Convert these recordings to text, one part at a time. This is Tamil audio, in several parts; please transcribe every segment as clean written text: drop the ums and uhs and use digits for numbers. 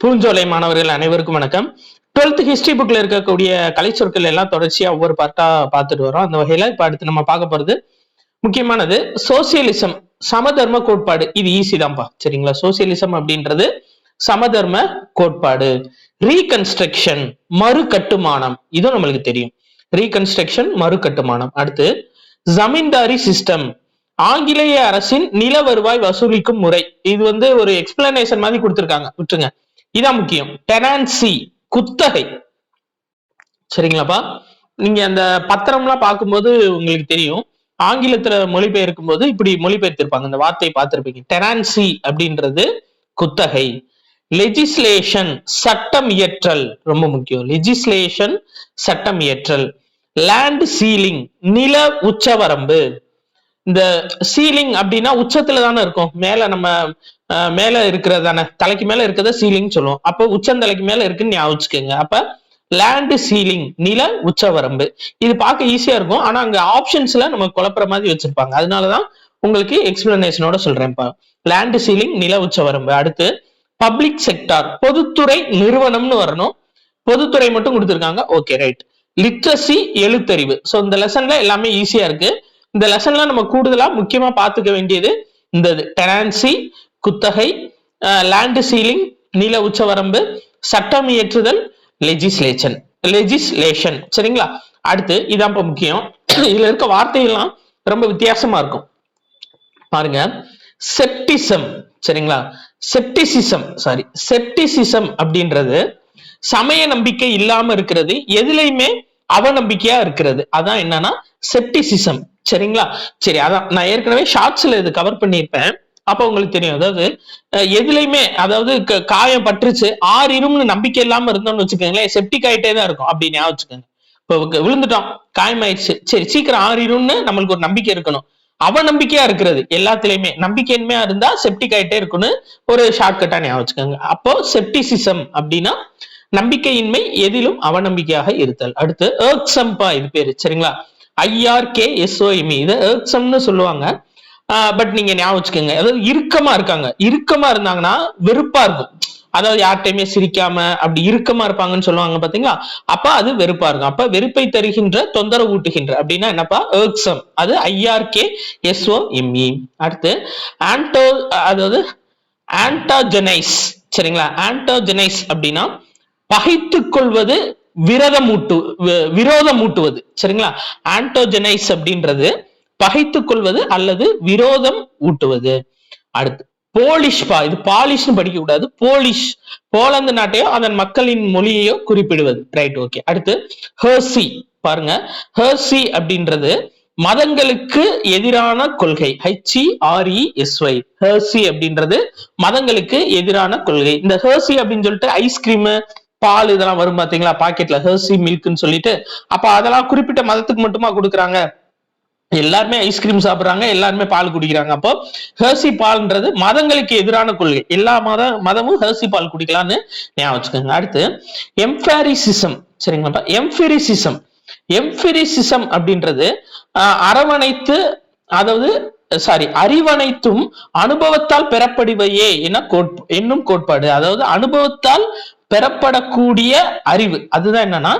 பூஞ்சோலை மாணவர்கள் அனைவருக்கும் வணக்கம். 12th ஹிஸ்டரி புக்ல இருக்கக்கூடிய கலை சொற்கள் எல்லாம் தொடர்ச்சியா ஒவ்வொரு பார்ட்டா பார்த்துட்டு வரோம். அந்த வகையில இப்ப அடுத்து நம்ம பார்க்க போறது முக்கியமானது சோசியலிசம், சமதர்ம கோட்பாடு. இது ஈஸி தான்ப்பா, சரிங்களா? சோசியலிசம் அப்படின்றது சமதர்ம கோட்பாடு. ரீகன்ஸ்ட்ரக்ஷன், மறு கட்டுமானம், இதுவும் நம்மளுக்கு தெரியும். ரீகன்ஸ்ட்ரக்ஷன், மறு கட்டுமானம். அடுத்து ஜமீன்தாரி சிஸ்டம், ஆங்கிலேய அரசின் நில வருவாய் வசூலிக்கும் முறை. இது ஒரு எக்ஸ்பிளனேஷன் மாதிரி கொடுத்திருக்காங்க, விட்டுருங்க. இதான் முக்கியம். டெனான்சி, குத்தகை, சரிங்களாப்பா? நீங்க அந்த பத்திரம்லாம் பார்க்கும்போது உங்களுக்கு தெரியும், ஆங்கிலத்துல மொழிபெயர்க்கும் போது இப்படி மொழிபெயர்த்திருப்பாங்க. இந்த வார்த்தையை பார்த்திருப்பீங்க. டெனான்சி அப்படின்றது குத்தகை. லெஜிஸ்லேஷன், சட்டம் இயற்றல், ரொம்ப முக்கியம். லெஜிஸ்லேஷன், சட்டம் இயற்றல். லேண்ட் சீலிங், நில உச்சவரம்பு. இந்த சீலிங் அப்படின்னா உச்சத்துல தானே இருக்கும், மேல நம்ம மேல இருக்கிறது தானே, தலைக்கு மேல இருக்கிறத சீலிங் சொல்லுவோம். அப்ப உச்சந்தலைக்கு மேல இருக்குன்னு ஞாபகம் வச்சுக்கோங்க. அப்ப லேண்ட் சீலிங், நில உச்சவரம்பு. இது பார்க்க ஈஸியா இருக்கும், ஆனா அங்க ஆப்ஷன்ஸ்ல நம்ம குழப்பற மாதிரி வச்சிருப்பாங்க. அதனாலதான் உங்களுக்கு எக்ஸ்பிளனேஷனோட சொல்றேன். லேண்ட் சீலிங், நில உச்சவரம்பு. அடுத்து பப்ளிக் செக்டார், பொதுத்துறை நிறுவனம்னு வரணும். பொதுத்துறை மட்டும் கொடுத்திருக்காங்க, ஓகே ரைட். லிட்ரஸி, எழுத்தறிவு. சோ இந்த லெசன்ல எல்லாமே ஈஸியா இருக்கு. இந்த லெசன்ல நம்ம கூடுதலா முக்கியமா பார்த்துக்க வேண்டியது இந்த டெனான்சி, குத்தகை, லேண்ட் சீலிங், நில உச்சவரம்பு, சட்டம் இயற்றுதல், லெஜிஸ்லேஷன், சரிங்களா? அடுத்து இதான் இப்ப முக்கியம். இதுல இருக்க வார்த்தைகள்லாம் ரொம்ப வித்தியாசமா இருக்கும் பாருங்க. செப்டிசம், சரிங்களா? செப்டிசிசம் அப்படின்றது சமய நம்பிக்கை இல்லாம இருக்கிறது, எதுலையுமே அவநம்பிக்கையா இருக்கிறது. அதான் என்னன்னா செப்டிசிசம், சரிங்களா? சரி, அதான் நான் ஏற்கனவே ஷார்ட்ஸ்ல இது கவர் பண்ணியிருப்பேன். அப்ப உங்களுக்கு தெரியும். அதாவது எதுலையுமே, அதாவது காயம் பற்றுச்சு, ஆறிரும்னு நம்பிக்கை இல்லாம இருந்தோம்னு வச்சுக்கோங்களேன், செப்டிக் ஆயிட்டே தான் இருக்கும். அப்படி ஞாபகம் வச்சுக்கோங்க. இப்போ விழுந்துட்டோம், காயமாயிடுச்சு, சரி சீக்கிரம் ஆறிரும்னு நம்மளுக்கு ஒரு நம்பிக்கை இருக்கணும். அவநம்பிக்கையா இருக்கிறது எல்லாத்திலையுமே நம்பிக்கையின்மையா இருந்தா செப்டிக் ஆயிட்டே இருக்குன்னு ஒரு ஷார்ட்கட்டா ஞாபகம் வச்சுக்கோங்க. அப்போ செப்டிசிசம் அப்படின்னா நம்பிக்கையின்மை, எதிலும் அவநம்பிக்கையாக இருத்தல். அடுத்து ஏர்க்சம்பா, இது பேரு, சரிங்களா? IRKSOME, இது ஏர்க்சம்னு சொல்லுவாங்க. பட் நீங்க ஞாபகம் வச்சுக்கோங்க, அதாவது இறுக்கமா இருக்காங்க. இறுக்கமா இருந்தாங்கன்னா வெறுப்பா இருக்கும். அதாவது யார்கிட்டயுமே சிரிக்காம அப்படி இறுக்கமா இருப்பாங்கன்னு சொல்லுவாங்க பாத்தீங்களா? அப்ப அது வெறுப்பா இருக்கும். அப்ப வெறுப்பை தருகின்ற, தொந்தரவு ஊட்டுகின்ற அப்படின்னா என்னப்பா? ஏர்க்சம். அது IRKSOME. அடுத்து அதாவது ஆன்டாஜெனைஸ், சரிங்களா? ஆன்டாஜெனைஸ் அப்படின்னா பகைத்துக் கொள்வது, விரோதமூட்டுவது, சரிங்களா? ஆன்டோஜெனைஸ் அப்படின்றது பகைத்துக் கொள்வது அல்லது விரோதம் ஊட்டுவது. அடுத்து போலிஷ்பா, இது பாலிஷ்னு படிக்க கூடாது, போலிஷ், போலந்து நாட்டையோ அதன் மக்களின் மொழியையோ குறிப்பிடுவது. Right, okay. அடுத்து ஹெர்சி, பாருங்க. ஹெர்சி அப்படின்றது மதங்களுக்கு எதிரான கொள்கை. HERESY, ஹெர்சி அப்படின்றது மதங்களுக்கு எதிரான கொள்கை. இந்த ஹெர்சி அப்படின்னு சொல்லிட்டு ஐஸ்கிரீம், பால் இதெல்லாம் வரும் பாத்தீங்களா பாக்கெட்ல, ஹெர்சி மில்க்னு சொல்லிட்டு. அப்ப அதெல்லாம் குறிப்பிட்ட மதத்துக்கு மட்டுமா கொடுக்குறாங்க? எல்லாருமே ஐஸ்கிரீம் சாப்பிடுறாங்க, எல்லாருமே பால் குடிக்கிறாங்க. அப்போ ஹெர்சி பால்ன்றது மதங்களுக்கு எதிரான கொள்கை. எல்லா மதமும் ஹெர்சி பால் குடிக்கலாம்னு ஞாபகம் வச்சுக்கோங்க. அடுத்து எம்பரிசிசம், சரிங்களா? எம்பிரிசிசம் அப்படின்றது அரவணைத்து, அதாவது அறிவனைத்தும் அனுபவத்தால் பெறப்படுவையே என்னும் கோட்பாடு. அதாவது அனுபவத்தால் பெறப்படக்கூடிய அறிவு, அதுதான் என்னன்னா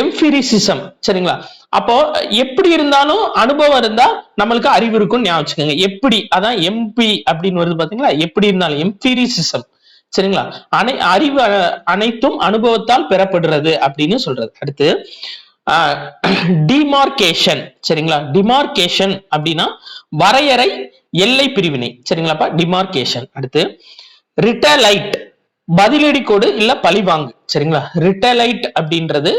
எம்பிரிசிசம், சரிங்களா? அப்போ எப்படி இருந்தாலும் அனுபவம் இருந்தா நம்மளுக்கு அறிவு இருக்கும்னு ஞாபகம் வச்சுக்கோங்க. எப்படி, அதான் MP அப்படின்னு வருது பாத்தீங்களா? எப்படி இருந்தாலும் எம்பிரிசிசம், சரிங்களா? அறிவு அனைத்தும் அனுபவத்தால் பெறப்படுறது அப்படின்னு சொல்றது. அடுத்து டிமார்கேஷன், சரிங்களா? டிமார்கேஷன் அப்படின்னா வரையறை, எல்லை பிரிவினை, சரிங்களாப்பா? டிமார்கேஷன். அடுத்து ரிட்டலைட், பதிலடி கொடு இல்ல பழிவாங்கு, சரிங்களா? ரிட்டலைட் அப்படின்றது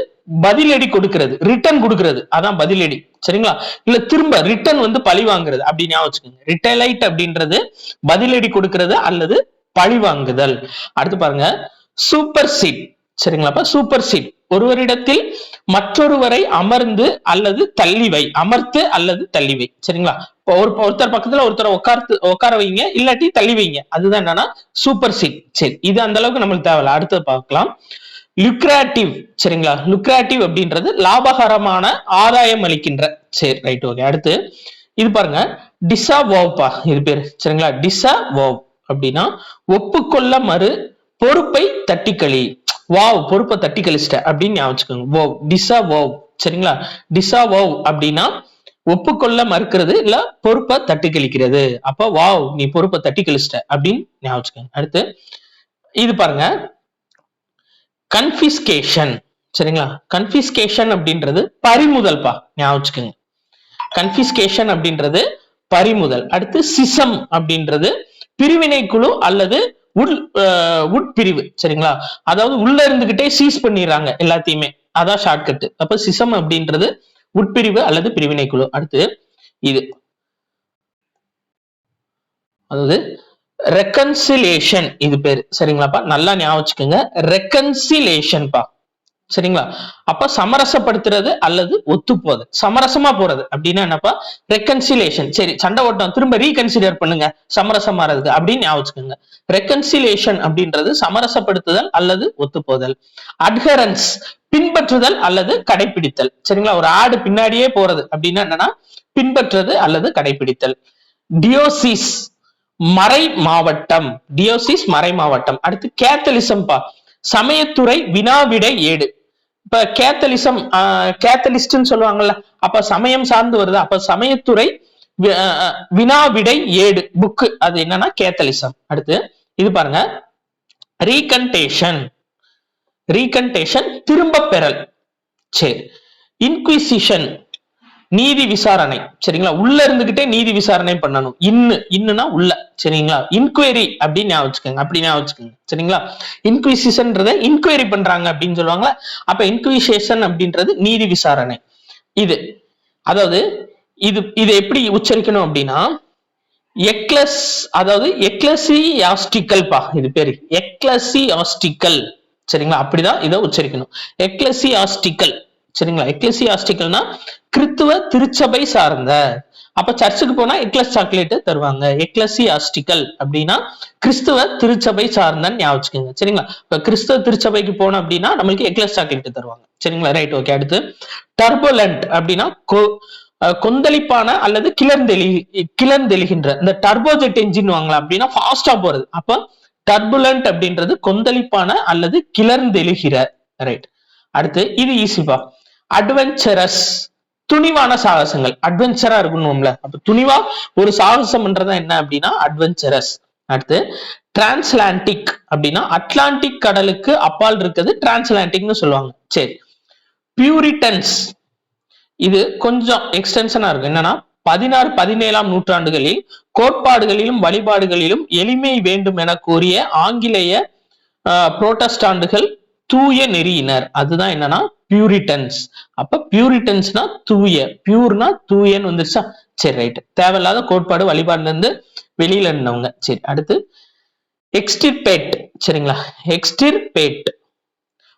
பதிலடி கொடுக்கிறது, ரிட்டர்ன் கொடுக்கிறது, அதான் பதிலடி, சரிங்களா? இல்ல திரும்ப ரிட்டர்ன் பழி வாங்குறது அப்படின்னு ஞாபகம் வச்சுக்கோங்க. ரிட்டலைட் அப்படின்றது பதிலடி கொடுக்கிறது அல்லது பழி வாங்குதல். அடுத்து பாருங்க சூப்பர் சீட், சரிங்களாப்பா? சூப்பர் சீட், ஒருவரிடத்தில் மற்றொருவரை அமர்ந்து அல்லது தள்ளிவை, அமர்த்து அல்லது தள்ளிவை, சரிங்களா? ஒருத்தர் பக்கத்துல ஒருத்தரை உட்கார வைங்க, இல்லாட்டி தள்ளி வைங்க, அதுதான் என்னன்னா சூப்பர் சீட். சரி, இது அந்த அளவுக்கு நம்மளுக்கு தேவையில்ல. அடுத்து பார்க்கலாம் லுக்ராட்டிவ், சரிங்களா? லுக்ராட்டிவ் அப்படின்றது லாபகரமான, ஆதாயம் அளிக்கின்ற. சரி, ரைட், ஓகே. அடுத்து இது பாருங்க டிசாவோவ்பா, இது பேரு, சரிங்களா? டிசாவோவ் அப்படின்னா ஒப்புக்கொள்ள மறு, பொறுப்பை தட்டிக்களி. வாவ், பொறுப்பை தட்டி கழிச்சிட்ட அப்படின்னு ஞாபகம் வச்சுக்கோங்க. வாவ், டிசவோவ். சரிங்களா? டிசவோவ் அப்படின்னா ஒப்புக்கொள்ள மறுக்கிறது இல்ல பொறுப்பை தட்டி கழிக்கிறது. அப்ப வாவ், நீ பொறுப்பை தட்டி கழிச்சிட்ட அப்படின்னு ஞாபகம் வச்சுக்கோங்க. அடுத்து இது பாருங்க, கன்பிஸ்கேஷன். சரிங்களா? கன்பிஸ்கேஷன் அப்படின்றது பறிமுதல்பா, ஞாபகம் வச்சுக்கோங்க. கன்பிஸ்கேஷன் அப்படின்றது பறிமுதல். அடுத்து சிசம் அப்படின்றது பிரிவினை குழு அல்லது உட்பிரிவு. சரிங்களா? அதாவது உள்ள இருந்துகிட்டே சீஸ் பண்ணிடுறாங்க எல்லாத்தையுமே, அதான் ஷார்ட்கட். அப்ப சிசம் அப்படின்றது உட்பிரிவு அல்லது பிரிவினை குழு. அடுத்து இது, அதாவது ரெக்கன்சிலேஷன், இது பேரு. சரிங்களாப்பா? நல்லா ஞாபகம் வச்சுக்கோங்க, ரெக்கன்சிலேஷன்பா. சரிங்களா? அப்ப சமரசப்படுத்துறது அல்லது ஒத்து போறது, சமரசமா போறது அப்படின்னா என்னப்பா? ரெக்கன்சிலேஷன். சரி, சண்டை ஓட்டம் திரும்ப ரீகன்சிடர் பண்ணுங்க சமரசம் ஆறதுக்கு அப்படின்னு ஞாபகம் வச்சுக்கோங்க. ரெக்கன்சிலேஷன் அப்படின்றது சமரசப்படுத்துதல் அல்லது ஒத்து போதல். அட்ஹரன்ஸ், பின்பற்றுதல் அல்லது கடைபிடித்தல். சரிங்களா? ஒரு ஆடு பின்னாடியே போறது அப்படின்னா என்னன்னா பின்பற்றுறது அல்லது கடைபிடித்தல். டியோசிஸ், மறை மாவட்டம். டியோசிஸ், மறை மாவட்டம். அடுத்து கேத்தலிசம் பா, சமயத்துறை வினாவிடை ஏடு. இப்ப கேத்தலிசம், கேத்தலிஸ்ட்னு சொல்லுவாங்கல்ல, அப்ப சமயம் சார்ந்து வருது. அப்ப சமயத்துறை வினாவிடை ஏடு புக்கு, அது என்னன்னா கேத்தலிசம். அடுத்து இது பாருங்க, ரீகன்டேஷன். ரீகன்டேஷன் திரும்ப பெறல். சரி. இன்குவிசிஷன், நீதி விசாரணை. சரிங்களா? உள்ள இருந்துகிட்டே நீதி விசாரணை பண்ணணும். இன்னுனா உள்ள. சரிங்களா? இன்குவரி அப்படின்னு ஞாபகம் வச்சுக்கோங்க. அப்படி ஞாபகம் வச்சுக்கோங்க. சரிங்களா? இன்குவிசிஷன்றத இன்குவரி பண்றாங்க அப்படின்னு சொல்லுவாங்களா, அப்ப இன்குவிசேஷன் அப்படின்றது நீதி விசாரணை. இது அதாவது இது எப்படி உச்சரிக்கணும் அப்படின்னா எக்லஸ், அதாவது எக்லசியாஸ்டிக்கல் பா, இது பேரு எக்லசியாஸ்டிக்கல். சரிங்களா? அப்படிதான் இதை உச்சரிக்கணும், எக்லசியாஸ்டிக்கல். சரிங்களா? எக்லசியாஸ்டிக்கல்னா கிறித்துவ திருச்சபை சார்ந்த. அப்ப சர்ச்சுக்கு போனா எக்லஸ் சாக்லேட் தருவாங்க. எக்லசியாஸ்டிக்கல் அப்படின்னா கிறிஸ்துவ திருச்சபை சார்ந்த ஞாபகம் வச்சுக்கோங்க. சரிங்களா? இப்ப கிறிஸ்துவ திருச்சபைக்கு போனோம் அப்படின்னா நம்மளுக்கு எக்லஸ் சாக்லேட் தருவாங்க. சரிங்களா? Right, okay. அடுத்து டர்புலண்ட் அப்படின்னா கொந்தளிப்பான அல்லது கிளர்ந்தெழுகின்ற. இந்த டர்போஜெட் என்ஜின் வாங்கலாம் அப்படின்னா ஃபாஸ்டா போறது. அப்ப டர்புலண்ட் அப்படின்றது கொந்தளிப்பான அல்லது கிளர்ந்தெழுகிற. ரைட். அடுத்து இது ஈஸிப்பா, அட்வென்ச்சரஸ், துணிவான சாகசங்கள். அட்வென்ச்சரா இருக்கணும்ல, அப்ப துணிவா ஒரு சாகசம் பண்றதா என்ன அப்படின்னா அட்வென்ச்சரஸ். அடுத்து டிரான்ஸ்லாண்டிக் அப்படின்னா அட்லாண்டிக் கடலுக்கு அப்பால் இருக்குது டிரான்ஸ்லாண்டிக்னு சொல்லுவாங்க. சரி. பியூரிட்டன்ஸ், இது கொஞ்சம் எக்ஸ்டென்ஷனா இருக்கும். என்னன்னா 16, 17ஆம் நூற்றாண்டுகளில் கோட்பாடுகளிலும் வழிபாடுகளிலும் எளிமை வேண்டும் என கோரிய ஆங்கிலேய புரோட்டஸ்டாண்டுகள் தூய நெறியினர். அதுதான் என்னன்னா பியூரிட்டன்ஸ். அப்ப பியூரிட்டன்ஸ்னா தூய, பியூர்னா தூயன்னு வந்துருச்சா? சரி, ரைட். தேவையில்லாத கோட்பாடு வழிபாடுல இருந்து வெளியில இருந்தவங்க. சரி. அடுத்து எக்ஸ்டிர்பேட். சரிங்களா? எக்ஸ்டிர்பேட்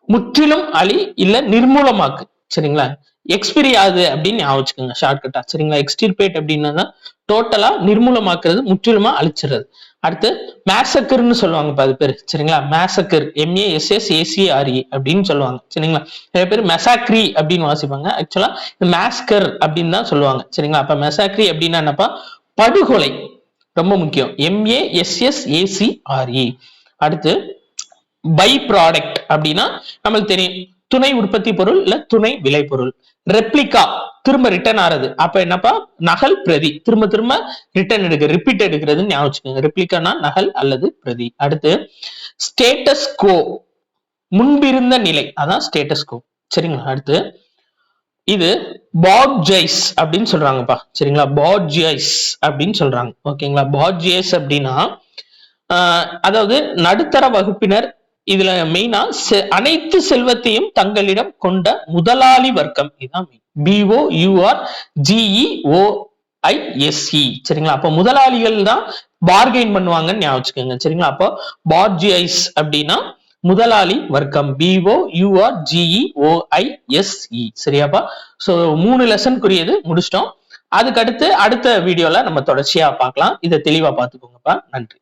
முற்றிலும் அழி இல்ல நிர்மூலமாக்கு. சரிங்களா? எக்ஸ்பிரி ஆகுது அப்படின்னு ஞாபகம் வச்சுக்கோங்க ஷார்ட்கட்டா. சரிங்களா? எக்ஸ்டிர்பேட் அப்படின்னா டோட்டலா நிர்மூலமாக்குறது, முற்றிலுமா அழிச்சிடுறது. அடுத்து மேசக்கர்னு சொல்லுவாங்க, 10 பேர். சரிங்களா? மேசக்கர், MASSACRE அப்படின்னு சொல்லுவாங்க. சரிங்களா? நிறைய பேர் மெசாக்ரி அப்படின்னு வாசிப்பாங்க. ஆக்சுவலா மேஸ்கர் அப்படின்னு தான் சொல்லுவாங்க. சரிங்களா? அப்ப மெசாக்ரி அப்படின்னா என்னப்பா? படுகொலை. ரொம்ப முக்கியம், MASSACRE. அடுத்து பை ப்ராடக்ட் அப்படின்னா நம்மளுக்கு தெரியும், துணை உற்பத்தி பொருள் இல்ல துணை விளை பொருள். ரெப்ளிகா, திரும்ப ரிட்டர்ன் ஆறது. அப்ப என்னப்பா? நகல் பிரதி, திரும்ப திரும்ப ரிட்டர்ன் எடுக்க, ரிப்பீட் எடுக்கிறதுன்னு ஞாபகம் வச்சுக்கோங்க. ரெப்ளிகானா நகல் அல்லது பிரதி. அடுத்து ஸ்டேட்டஸ் கோ, முன்பிருந்த நிலை, அதான் ஸ்டேட்டஸ் கோ. சரிங்களா? அடுத்து இது பாட்ஜைஸ் அப்படின்னு சொல்றாங்கப்பா. சரிங்களா? பாட்ஜைஸ் அப்படின்னு சொல்றாங்க. ஓகேங்களா? பாட்ஜைஸ் அப்படின்னா அதாவது நடுத்தர வகுப்பினர், இதுல மெயினா அனைத்து செல்வத்தையும் தங்களிடம் கொண்ட முதலாளி வர்க்கம். இதுதான் BOURGEOISE. சரிங்களா? அப்ப முதலாளிகள் தான் பார்கெயின் பண்ணுவாங்கன்னு ஞாபகம் வச்சுக்கோங்க. சரிங்களா? அப்போ பாட்ஜிஐஸ் அப்படின்னா முதலாளி வர்க்கம், BOURGEOISE. சரியாப்பா? சோ 3 லெசனுக்குரியது முடிச்சிட்டோம். அதுக்கு அடுத்து அடுத்த வீடியோல நம்ம தொடர்ச்சியா பார்க்கலாம். இதை தெளிவா பார்த்துக்கோங்கப்பா. நன்றி.